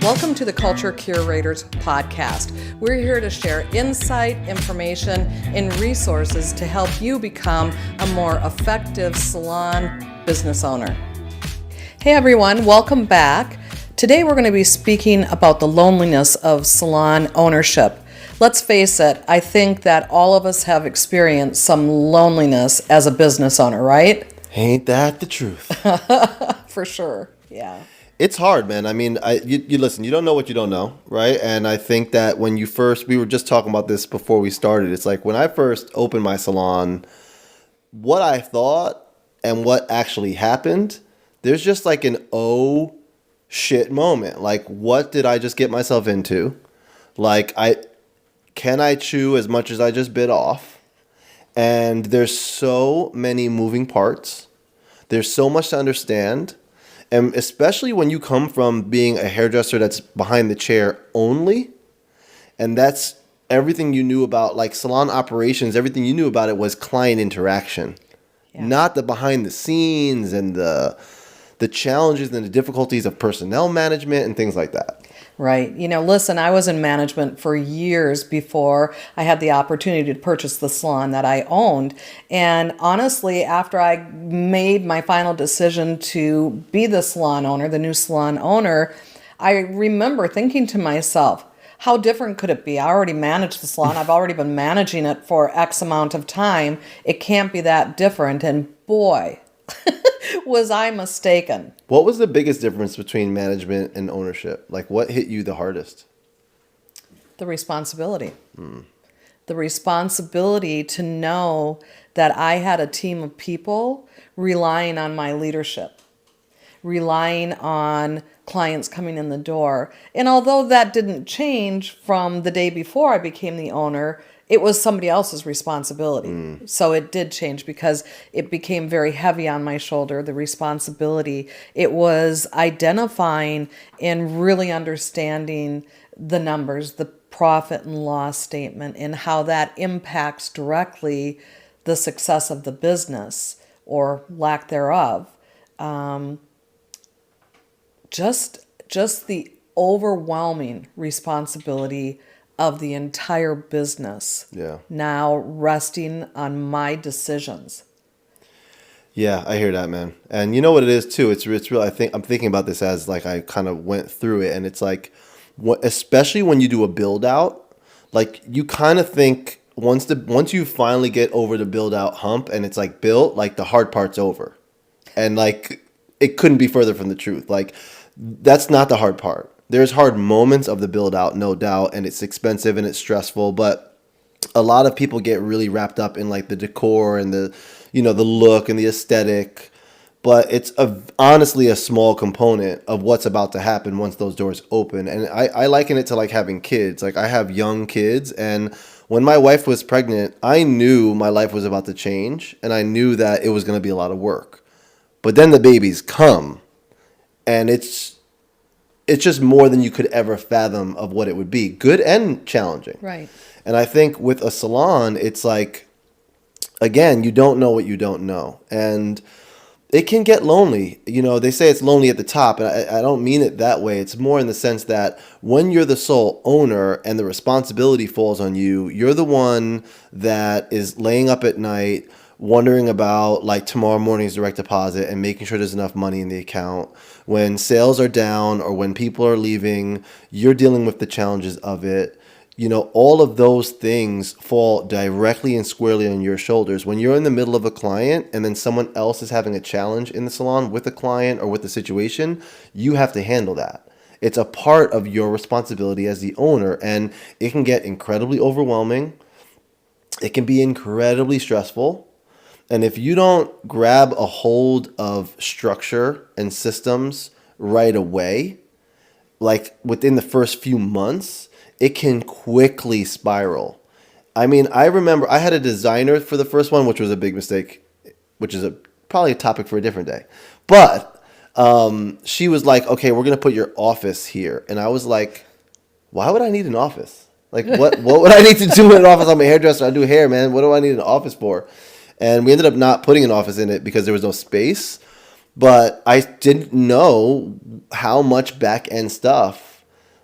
Welcome to the Culture Curators podcast. We're here to share insight, information, and resources to help you become a more effective salon business owner. Hey everyone, welcome back. Today we're going to be speaking about the loneliness of salon ownership. Let's face it, I think that all of us have experienced some loneliness as a business owner, right? Ain't that the truth? For sure, yeah. It's hard, man. I mean, you listen, you don't know what you don't know, right? And I think that when you first, we were just talking about this before we started. It's like when I first opened my salon, what I thought and what actually happened, there's just like an oh shit moment. Like, what did I just get myself into? Like, can I chew as much as I just bit off? And there's so many moving parts. There's so much to understand. And especially when you come from being a hairdresser that's behind the chair only, and that's everything you knew about, like salon operations, everything you knew about it was client interaction, not the behind the scenes and the challenges and the difficulties of personnel management and things like that. Right. You know, listen, I was in management for years before I had the opportunity to purchase the salon that I owned. And honestly, after I made my final decision to be the salon owner, the new salon owner, I remember thinking to myself, how different could it be? I already managed the salon. I've already been managing it for X amount of time. It can't be that different. And boy, was I mistaken. What was the biggest difference between management and ownership? Like, what hit you the hardest? The responsibility. The responsibility to know that I had a team of people relying on my leadership, relying on clients coming in the door. And although that didn't change from the day before I became the owner, it was somebody else's responsibility. So it did change because it became very heavy on my shoulder, the responsibility. It was identifying and really understanding the numbers, the profit and loss statement, and how that impacts directly the success of the business or lack thereof. Just the overwhelming responsibility of the entire business. Yeah. Now resting on my decisions. Yeah, I hear that, man. And you know what it is too? It's real. I'm thinking about this as like I kind of went through it, and it's like, especially when you do a build out, like you kind of think once you finally get over the build out hump and it's like built, like the hard part's over, and like it couldn't be further from the truth. Like that's not the hard part. There's hard moments of the build out, no doubt, and it's expensive and it's stressful, but a lot of people get really wrapped up in like the decor and the look and the aesthetic, but it's honestly a small component of what's about to happen once those doors open. And I liken it to like having kids. Like I have young kids, and when my wife was pregnant, I knew my life was about to change, and I knew that it was going to be a lot of work. But then the babies come, and it's just more than you could ever fathom of what it would be, good and challenging. Right. And I think with a salon, it's like, again, you don't know what you don't know. And it can get lonely. You know, they say it's lonely at the top, and I don't mean it that way. It's more in the sense that when you're the sole owner and the responsibility falls on you, you're the one that is laying up at night wondering about like tomorrow morning's direct deposit and making sure there's enough money in the account. When sales are down or when people are leaving, you're dealing with the challenges of it. You know, all of those things fall directly and squarely on your shoulders. When you're in the middle of a client and then someone else is having a challenge in the salon with a client or with the situation, you have to handle that. It's a part of your responsibility as the owner, and it can get incredibly overwhelming. It can be incredibly stressful. And if you don't grab a hold of structure and systems right away, like within the first few months, it can quickly spiral. I mean, I remember I had a designer for the first one, which was a big mistake, which is probably a topic for a different day. But she was like, okay, we're going to put your office here. And I was like, why would I need an office? Like, what would I need to do in an office? I'm a hairdresser. I do hair, man. What do I need an office for? And we ended up not putting an office in it because there was no space. But I didn't know how much back end stuff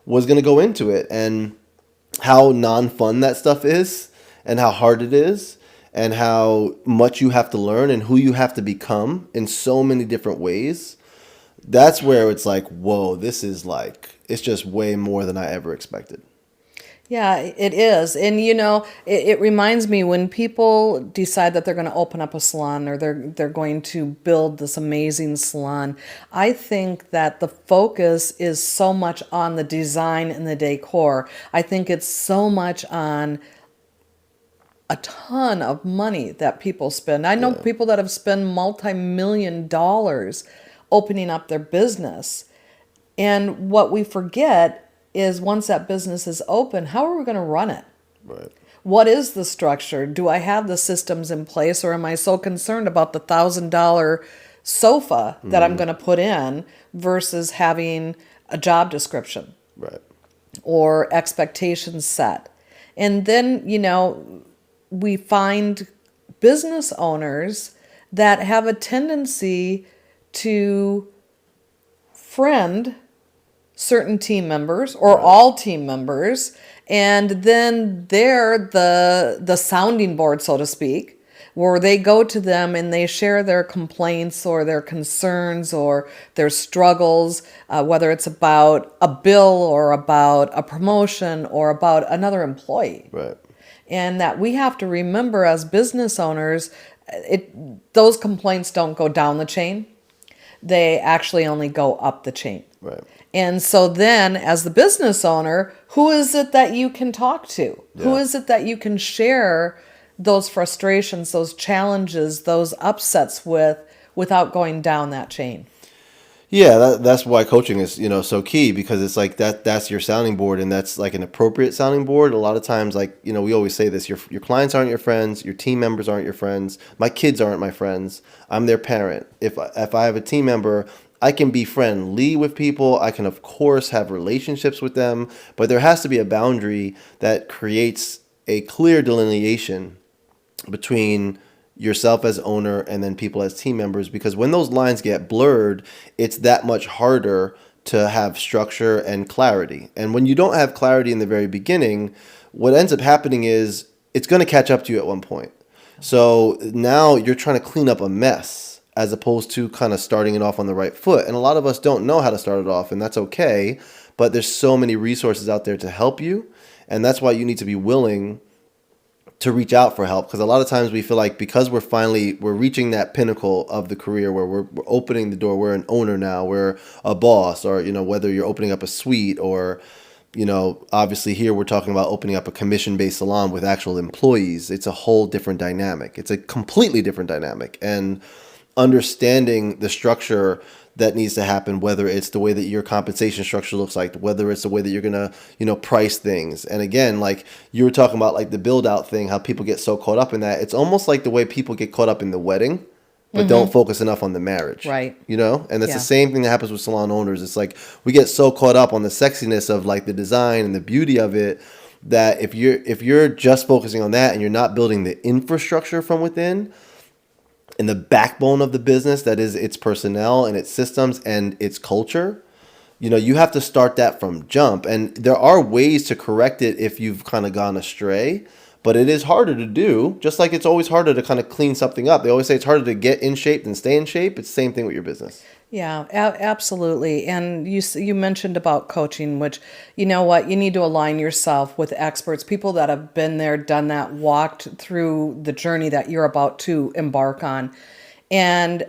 was going to go into it, and how non-fun that stuff is, and how hard it is, and how much you have to learn and who you have to become in so many different ways. That's where it's like, whoa, this is like, it's just way more than I ever expected. Yeah, it is. And it reminds me when people decide that they're going to open up a salon or they're going to build this amazing salon. I think that the focus is so much on the design and the decor. I think it's so much on a ton of money that people spend. I know people that have spent multi-million dollars opening up their business. And what we forget is once that business is open, how are we going to run it? Right. What is the structure? Do I have the systems in place, or am I so concerned about the $1,000 sofa that I'm going to put in versus having a job description Right. or expectations set? And then, we find business owners that have a tendency to friend certain team members or all team members, and then they're the sounding board, so to speak, where they go to them and they share their complaints or their concerns or their struggles, whether it's about a bill or about a promotion or about another employee. Right. And that we have to remember as business owners, those complaints don't go down the chain. They actually only go up the chain. Right. And so then, as the business owner, who is it that you can talk to? Yeah. Who is it that you can share those frustrations, those challenges, those upsets without going down that chain? Yeah, that's why coaching is, so key, because it's like that's your sounding board, and that's like an appropriate sounding board. A lot of times, like, we always say this, your clients aren't your friends, your team members aren't your friends, my kids aren't my friends, I'm their parent. If I have a team member, I can be friendly with people, I can of course have relationships with them, but there has to be a boundary that creates a clear delineation between yourself as owner and then people as team members, because when those lines get blurred, it's that much harder to have structure and clarity. And when you don't have clarity in the very beginning, what ends up happening is it's going to catch up to you at one point. So now you're trying to clean up a mess as opposed to kind of starting it off on the right foot. And a lot of us don't know how to start it off, and that's okay, but there's so many resources out there to help you, and that's why you need to be willing to reach out for help, because a lot of times we feel like because we're reaching that pinnacle of the career where we're opening the door, we're an owner now, we're a boss, or whether you're opening up a suite, or obviously here we're talking about opening up a commission-based salon with actual employees. It's a whole different dynamic. It's a completely different dynamic, and understanding the structure that needs to happen, whether it's the way that your compensation structure looks like, whether it's the way that you're going to, price things. And again, like you were talking about, like the build out thing, how people get so caught up in that. It's almost like the way people get caught up in the wedding, but don't focus enough on the marriage. Right. And that's the same thing that happens with salon owners. It's like we get so caught up on the sexiness of like the design and the beauty of it, that if you're just focusing on that and you're not building the infrastructure from within, and the backbone of the business, that is its personnel and its systems and its culture, you have to start that from jump. And there are ways to correct it if you've kind of gone astray, but it is harder to do, just like it's always harder to kind of clean something up. They always say it's harder to get in shape than stay in shape. It's the same thing with your business. Yeah, absolutely. And you mentioned about coaching, which, you know what, you need to align yourself with experts, people that have been there, done that, walked through the journey that you're about to embark on. And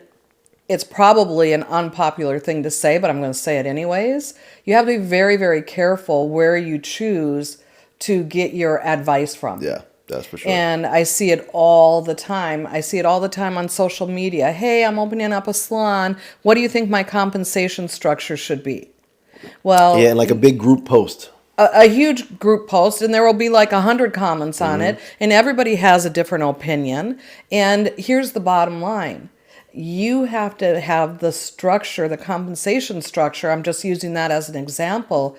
it's probably an unpopular thing to say, but I'm going to say it anyways. You have to be very, very careful where you choose to get your advice from. Yeah. That's for sure. And I see it all the time. I see it all the time on social media. Hey, I'm opening up a salon. What do you think my compensation structure should be? Well, yeah, and like a big group post. A huge group post, and there will be like 100 comments on it, and everybody has a different opinion. And here's the bottom line. You have to have the structure, the compensation structure, I'm just using that as an example,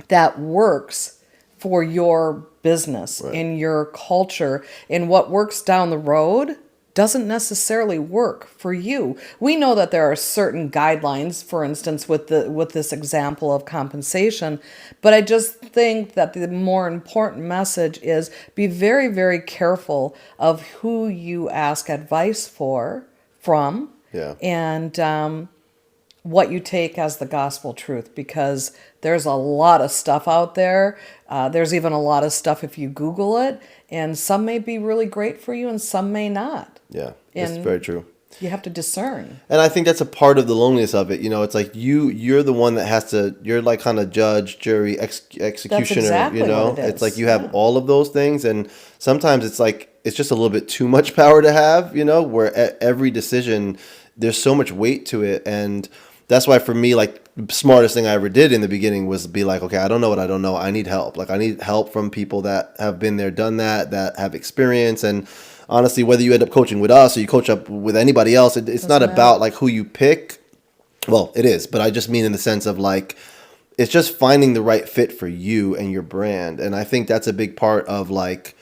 that works for your business, in your culture, and what works down the road doesn't necessarily work for you. We know that there are certain guidelines, for instance, with this example of compensation, but I just think that the more important message is be very, very careful of who you ask advice from, Yeah. and what you take as the gospel truth, because there's a lot of stuff out there. There's even a lot of stuff if you Google it, and some may be really great for you and some may not. Yeah, that's And very true. you have to discern. And I think that's a part of the loneliness of it. You know, it's like you're the one that has to, you're like kind of judge, jury, executioner, exactly you know? what it is. It's like you have Yeah. all of those things. And sometimes it's like, it's just a little bit too much power to have, you know, where every decision, there's so much weight to it. And that's why for me, like, the smartest thing I ever did in the beginning was be like, okay, I don't know what I don't know. I need help. Like, I need help from people that have been there, done that have experience. And honestly, whether you end up coaching with us or you coach up with anybody else, it's not Doesn't about matter. like who you pick. Well, it is, but I just mean in the sense of like, it's just finding the right fit for you and your brand. And I think that's a big part of like,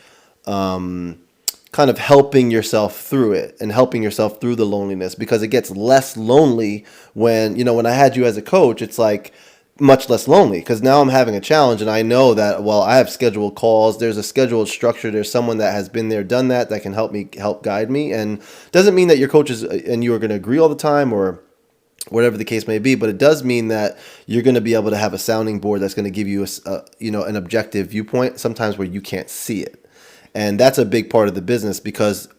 kind of helping yourself through it and helping yourself through the loneliness, because it gets less lonely when, you know, when I had you as a coach, it's like much less lonely because now I'm having a challenge and I know that, well, I have scheduled calls. There's a scheduled structure. There's someone that has been there, done that can help guide me. And doesn't mean that your coaches and you are going to agree all the time or whatever the case may be, but it does mean that you're going to be able to have a sounding board that's going to give you an objective viewpoint sometimes where you can't see it. And that's a big part of the business, because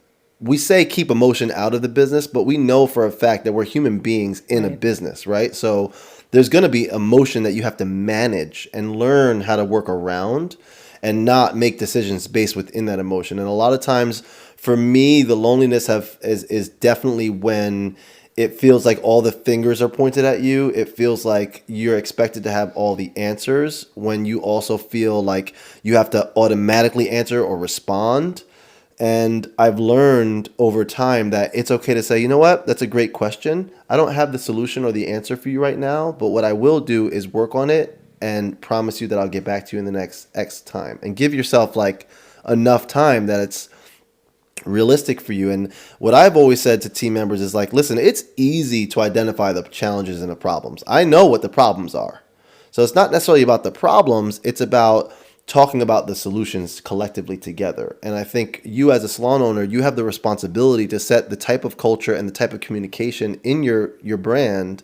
we say keep emotion out of the business, but we know for a fact that we're human beings in a Right. business, right? So there's going to be emotion that you have to manage and learn how to work around and not make decisions based within that emotion. And a lot of times for me, the loneliness is definitely when it feels like all the fingers are pointed at you. It feels like you're expected to have all the answers when you also feel like you have to automatically answer or respond. And I've learned over time that it's okay to say, you know what, that's a great question. I don't have the solution or the answer for you right now, but what I will do is work on it and promise you that I'll get back to you in the next X time. And give yourself like enough time that it's realistic for you. And what I've always said to team members is like, listen, it's easy to identify the challenges and the problems. I know what the problems are. So it's not necessarily about the problems. It's about talking about the solutions collectively together. And I think you as a salon owner, you have the responsibility to set the type of culture and the type of communication in your brand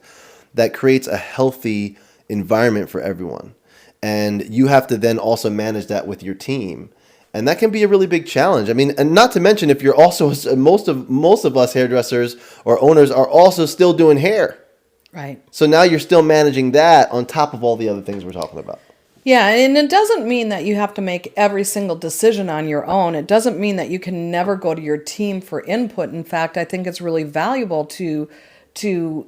that creates a healthy environment for everyone. And you have to then also manage that with your team. And that can be a really big challenge. I mean, and not to mention if you're also, most of us hairdressers or owners are also still doing hair. Right. So now you're still managing that on top of all the other things we're talking about. Yeah, and it doesn't mean that you have to make every single decision on your own. It doesn't mean that you can never go to your team for input. In fact, I think it's really valuable to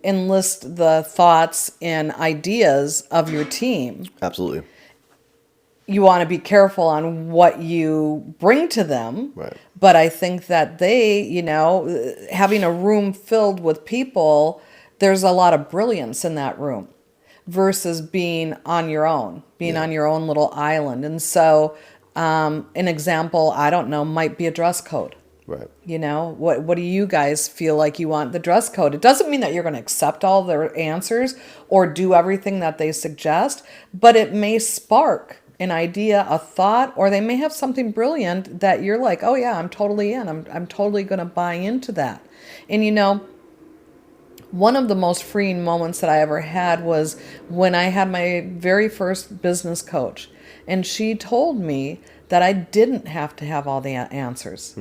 enlist the thoughts and ideas of your team. Absolutely. You want to be careful on what you bring to them. Right. But I think that they, having a room filled with people, there's a lot of brilliance in that room versus being on your own, on your own little island. And so an example, I don't know, might be a dress code. Right. What do you guys feel like you want the dress code? It doesn't mean that you're going to accept all their answers or do everything that they suggest, but it may spark an idea, a thought, or they may have something brilliant that you're like, oh yeah, I'm totally in. I'm totally going to buy into that. And one of the most freeing moments that I ever had was when I had my very first business coach, and she told me that I didn't have to have all the answers.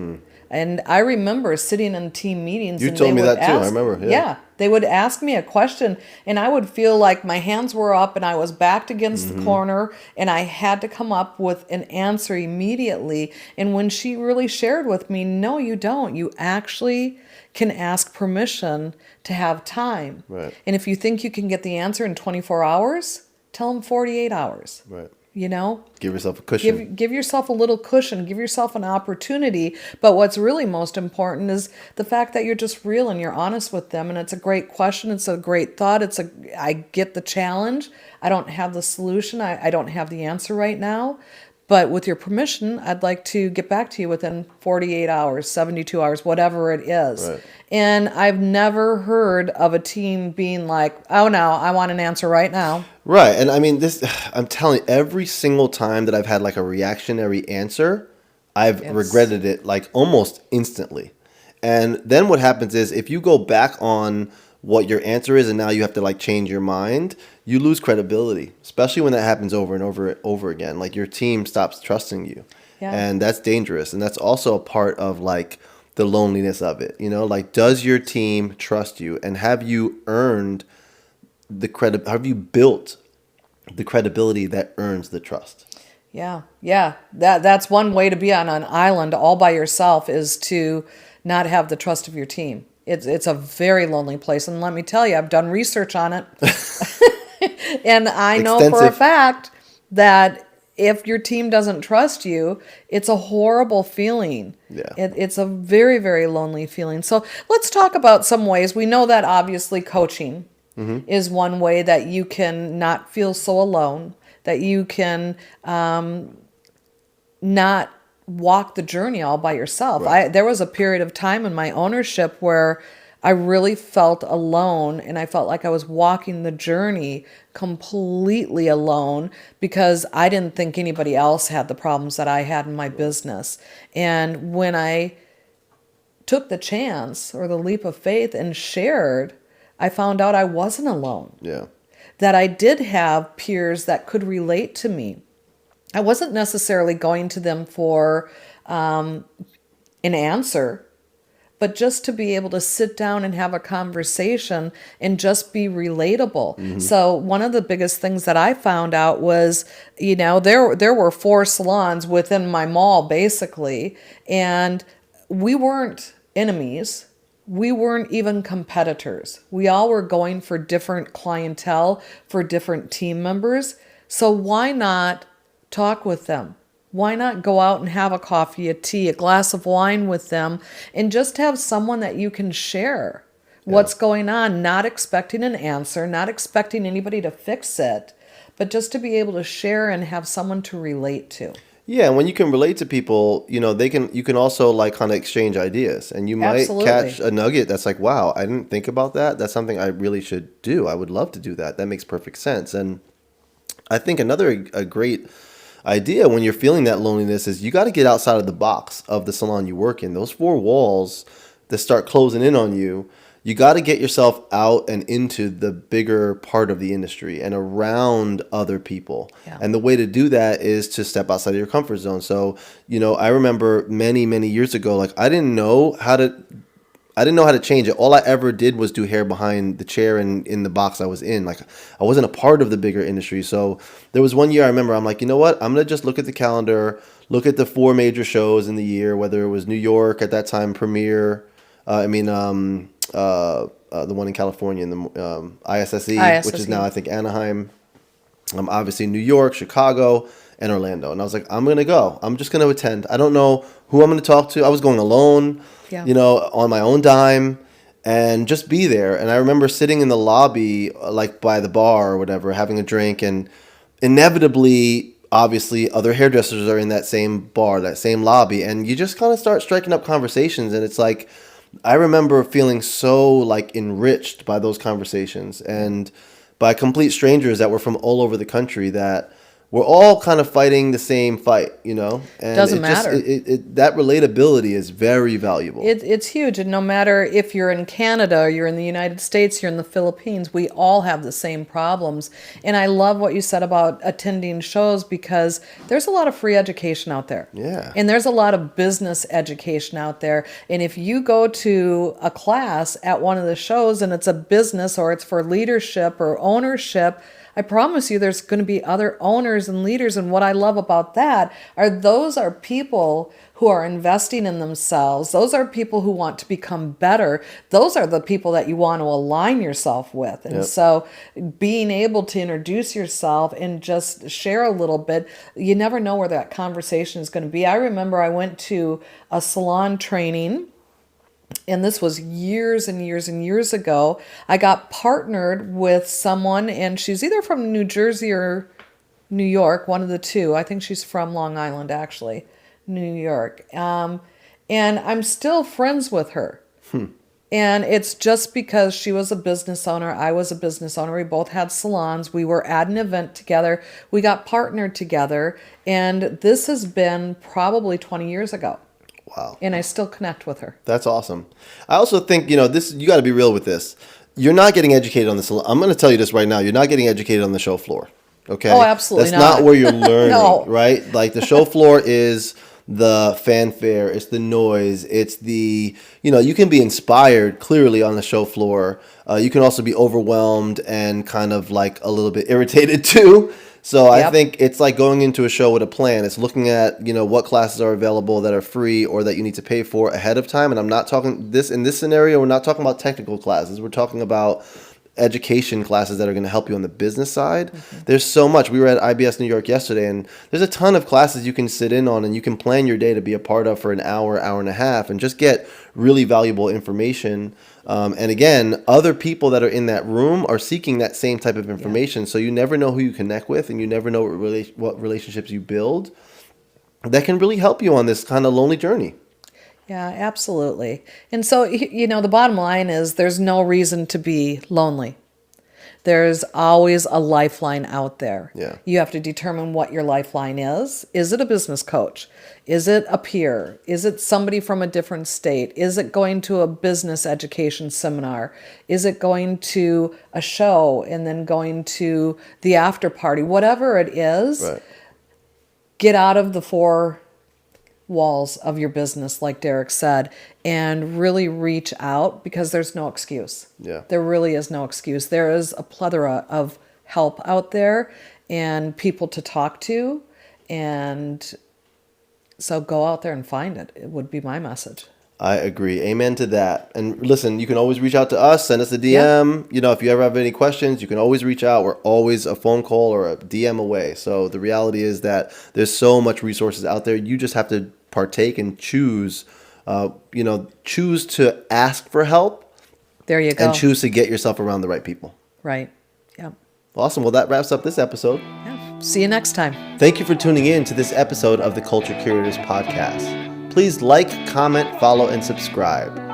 And I remember sitting in team meetings. You and told they me would that too. I ask- remember. Yeah. they would ask me a question, and I would feel like my hands were up and I was backed against the corner, and I had to come up with an answer immediately. And when she really shared with me, no, you don't. You actually can ask permission to have time. Right. And if you think you can get the answer in 24 hours, tell them 48 hours. Right. Give yourself a cushion. give yourself a little cushion, give yourself an opportunity. But what's really most important is the fact that you're just real and you're honest with them. And it's a great question. It's a great thought. I get the challenge. I don't have the solution. I don't have the answer right now. But with your permission, I'd like to get back to you within 48 hours, 72 hours, whatever it is. Right. And I've never heard of a team being like, oh no, I want an answer right now. Right. And I mean, this, I'm telling you, every single time that I've had like a reactionary answer, I've It's regretted it like almost instantly. And then what happens is if you go back on what your answer is and now you have to like change your mind, you lose credibility, especially when that happens over and over again. Like your team stops trusting you. Yeah. And that's dangerous. And that's also a part of like the loneliness of it. You know, like does your team trust you and have you earned have you built the credibility that earns the trust? Yeah, yeah. That's one way to be on an island all by yourself, is to not have the trust of your team. It's a very lonely place, and let me tell you, I've done research on it, and I know for a Extensive. fact that if your team doesn't trust you, it's a horrible feeling. Yeah. It's a very, very lonely feeling. So let's talk about some ways. We know that obviously coaching is one way that you can not feel so alone, that you can not walk the journey all by yourself. Right. There was a period of time in my ownership where I really felt alone, and I felt like I was walking the journey completely alone because I didn't think anybody else had the problems that I had in my business. And when I took the chance or the leap of faith and shared, I found out I wasn't alone, Yeah. that I did have peers that could relate to me. I wasn't necessarily going to them for an answer, but just to be able to sit down and have a conversation and just be relatable. So one of the biggest things that I found out was, there were 4 salons within my mall basically, and we weren't enemies. We weren't even competitors. We all were going for different clientele, for different team members. So why not talk with them? Why not go out and have a coffee, a tea, a glass of wine with them, and just have someone that you can share what's going on, not expecting an answer, not expecting anybody to fix it, but just to be able to share and have someone to relate to. Yeah, and when you can relate to people, you can also like kind of exchange ideas, and you might Absolutely. catch a nugget that's like, wow, I didn't think about that. That's something I really should do. I would love to do that. That makes perfect sense. And I think a great idea when you're feeling that loneliness is you got to get outside of the box of the salon you work in. Those 4 walls that start closing in on you, you got to get yourself out and into the bigger part of the industry and around other people. Yeah. And the way to do that is to step outside of your comfort zone. So, I remember many, many years ago, like I didn't know how to change it. All I ever did was do hair behind the chair and in the box I was in. Like I wasn't a part of the bigger industry. So there was one year I remember I'm like, you know what? I'm going to just look at the calendar, look at the 4 major shows in the year, whether it was New York at that time, Premiere, the one in California, in the ISSE, which is now I think Anaheim. Obviously New York, Chicago, and Orlando. And I was like, I'm going to go. I'm just going to attend. I don't know who I'm going to talk to. I was going alone, on my own dime, and just be there. And I remember sitting in the lobby, like by the bar or whatever, having a drink, and inevitably, obviously, other hairdressers are in that same bar, that same lobby, and you just kind of start striking up conversations. And it's like, I remember feeling so like enriched by those conversations and by complete strangers that were from all over the country that we're all kind of fighting the same fight, And Doesn't matter. That relatability is very valuable. It's huge. And no matter if you're in Canada, or you're in the United States, you're in the Philippines, we all have the same problems. And I love what you said about attending shows, because there's a lot of free education out there. Yeah. And there's a lot of business education out there. And if you go to a class at one of the shows and it's a business or it's for leadership or ownership, I promise you there's going to be other owners and leaders. And what I love about that those are people who are investing in themselves. Those are people who want to become better. Those are the people that you want to align yourself with. And so being able to introduce yourself and just share a little bit, you never know where that conversation is going to be. I remember I went to a salon training, and this was years and years and years ago. I got partnered with someone, and she's either from New Jersey or New York, one of the two. I think she's from Long Island, actually, New York. And I'm still friends with her. And it's just because she was a business owner, I was a business owner. We both had salons. We were at an event together. We got partnered together. And this has been probably 20 years ago. Wow. And I still connect with her. That's awesome. I also think, this, you got to be real with this. You're not getting educated on this. I'm going to tell you this right now. You're not getting educated on the show floor. Okay. Oh, absolutely That's not where you're learning, No. right? Like the show floor is the fanfare, it's the noise, it's the, you can be inspired clearly on the show floor. You can also be overwhelmed and kind of like a little bit irritated too. So I Yep. think it's like going into a show with a plan. It's looking at, what classes are available that are free or that you need to pay for ahead of time. And I'm not talking in this scenario, we're not talking about technical classes. We're talking about education classes that are going to help you on the business side. Mm-hmm. There's so much. We were at IBS New York yesterday, and there's a ton of classes you can sit in on, and you can plan your day to be a part of for an hour, hour and a half, and just get really valuable information. And again, other people that are in that room are seeking that same type of information. Yeah. So you never know who you connect with, and you never know what relationships you build that can really help you on this kind of lonely journey. Yeah, absolutely. And so, the bottom line is there's no reason to be lonely. There's always a lifeline out there. Yeah. You have to determine what your lifeline is. Is it a business coach? Is it a peer? Is it somebody from a different state? Is it going to a business education seminar? Is it going to a show and then going to the after party? Whatever it is, right. Get out of the four walls of your business, like Derek said, and really reach out, because there's no excuse. Yeah. There really is no excuse. There is a plethora of help out there and people to talk to. And so go out there and find it. It would be my message. I agree. Amen to that. And listen, you can always reach out to us, send us a DM. Yeah. If you ever have any questions, you can always reach out. We're always a phone call or a DM away. So the reality is that there's so much resources out there. You just have to partake and choose, choose to ask for help. There you go. And choose to get yourself around the right people. Right. Yeah. Awesome. Well, that wraps up this episode. Yeah. See you next time. Thank you for tuning in to this episode of the Culture Curators Podcast. Please like, comment, follow, and subscribe.